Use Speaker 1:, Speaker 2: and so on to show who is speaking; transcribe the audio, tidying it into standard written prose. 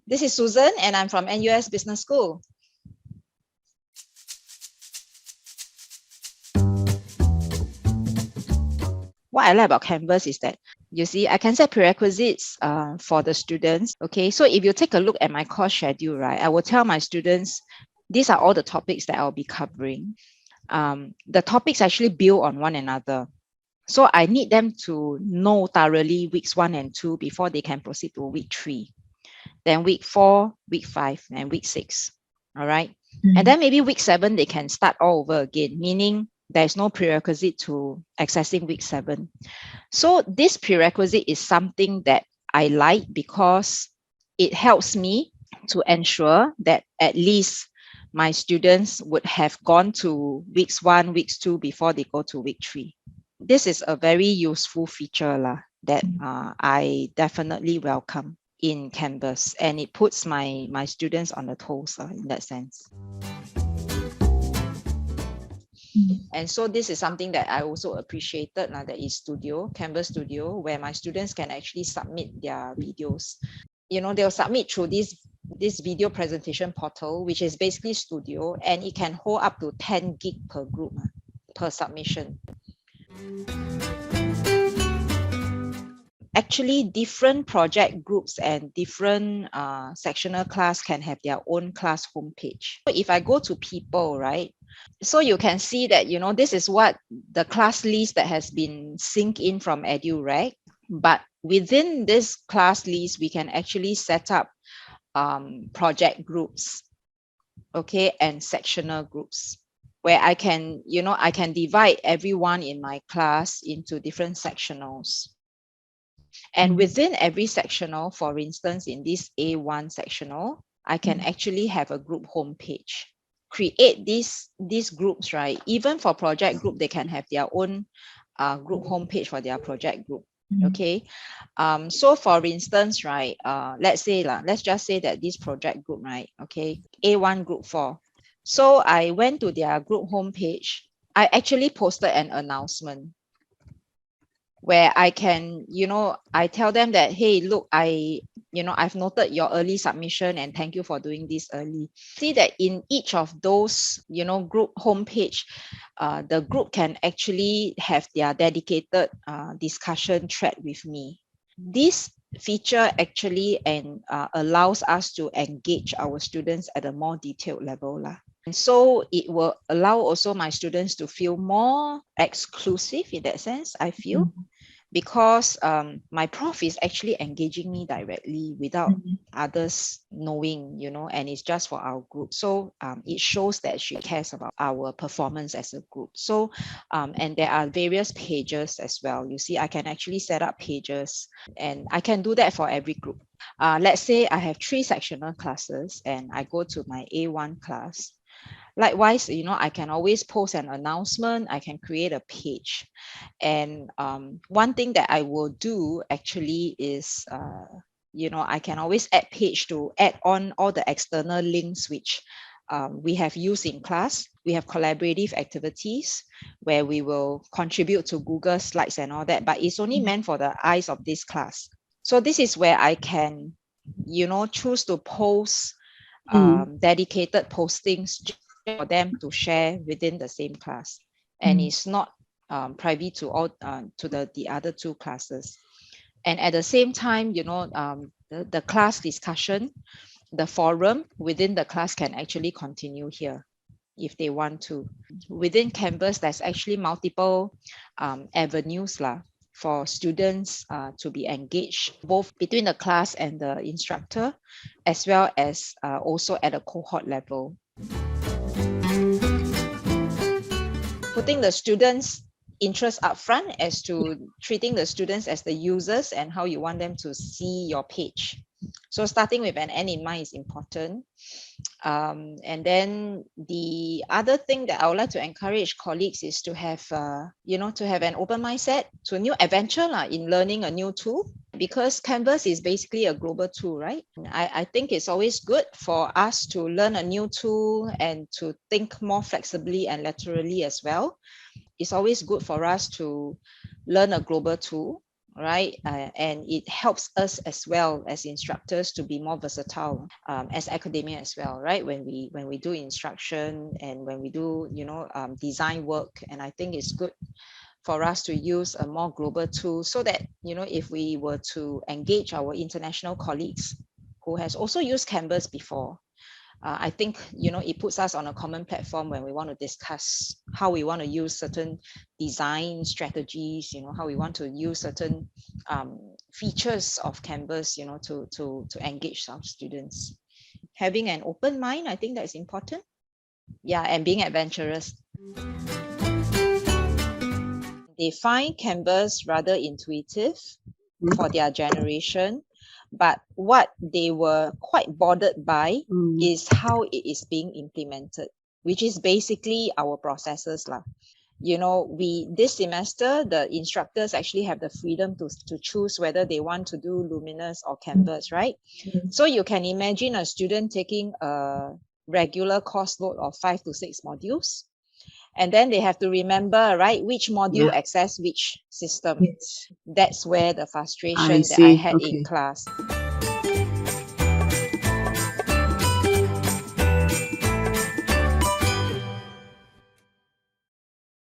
Speaker 1: This is Susan and I'm from NUS Business School. What I like about Canvas is that, you see, I can set prerequisites for the students. Okay, so if you take a look at my course schedule, right, I will tell my students, these are all the topics that I'll be covering. The topics actually build on one another. So I need them to know thoroughly weeks 1 and 2 before they can proceed to week 3. Then week 4, week 5, and week 6. All right. And then maybe week 7, they can start all over again, meaning there's no prerequisite to accessing week 7. So this prerequisite is something that I like because it helps me to ensure that at least my students would have gone to weeks 1, weeks 2 before they go to week 3. This is a very useful feature that I definitely welcome in Canvas, and it puts my students on the toes in that sense. And so this is something that I also appreciated, that is Canvas Studio, where my students can actually submit their videos. They'll submit through this video presentation portal, which is basically Studio, and it can hold up to 10 gig per group, per submission. Actually, different project groups and different sectional class can have their own class homepage. So if I go to people, right, so you can see that, this is what the class list that has been synced in from EduRec. But within this class list, we can actually set up project groups, okay, and sectional groups, where I can, I can divide everyone in my class into different sectionals. And within every sectional, for instance, in this A1 sectional, I can actually have a group homepage. Create these groups, right? Even for project group, they can have their own group homepage for their project group. Okay. So for instance, right, let's just say that this project group, right, okay, A1 group 4. So I went to their group homepage. I actually posted an announcement where I can, I tell them that, hey, look, I've noted your early submission and thank you for doing this early. See that in each of those, group homepage, the group can actually have their dedicated discussion thread with me. This feature actually allows us to engage our students at a more detailed level. And so it will allow also my students to feel more exclusive in that sense, I feel, because my prof is actually engaging me directly without others knowing, and it's just for our group. So it shows that she cares about our performance as a group. So, and there are various pages as well. You see, I can actually set up pages, and I can do that for every group. Let's say I have 3 sectional classes and I go to my A1 class. Likewise, I can always post an announcement. I can create a page. And one thing that I will do actually is, I can always add page to add on all the external links which we have used in class. We have collaborative activities where we will contribute to Google Slides and all that, but it's only meant for the eyes of this class. So this is where I can, choose to post dedicated postings for them to share within the same class, and it's not private to all to the other 2 classes. And at the same time, the class discussion, the forum within the class can actually continue here if they want to. Within Canvas, there's actually multiple avenues for students to be engaged, both between the class and the instructor, as well as also at a cohort level. Putting the students' interest up front as to treating the students as the users and how you want them to see your page. So starting with an end in mind is important. And then the other thing that I would like to encourage colleagues is to have, to have an open mindset to a new adventure in learning a new tool, because Canvas is basically a global tool, right? I think it's always good for us to learn a new tool and to think more flexibly and laterally as well. It's always good for us to learn a global tool, right? And it helps us as well as instructors to be more versatile, as academia as well, right? When we do instruction and when we do, design work. And I think it's good for us to use a more global tool, so that, if we were to engage our international colleagues who has also used Canvas before, I think, it puts us on a common platform when we want to discuss how we want to use certain design strategies, how we want to use certain features of Canvas, to engage our students. Having an open mind, I think that's important. Yeah, and being adventurous. They find Canvas rather intuitive for their generation, but what they were quite bothered by is how it is being implemented, which is basically our processes lah. We this semester, the instructors actually have the freedom to choose whether they want to do Luminous or Canvas, right? So you can imagine a student taking a regular course load of 5 to 6 modules, and then they have to remember, right, which module access which system.
Speaker 2: Yes.
Speaker 1: That's where the
Speaker 2: I
Speaker 1: frustration that I
Speaker 2: see.
Speaker 1: had in
Speaker 2: Okay.
Speaker 1: class.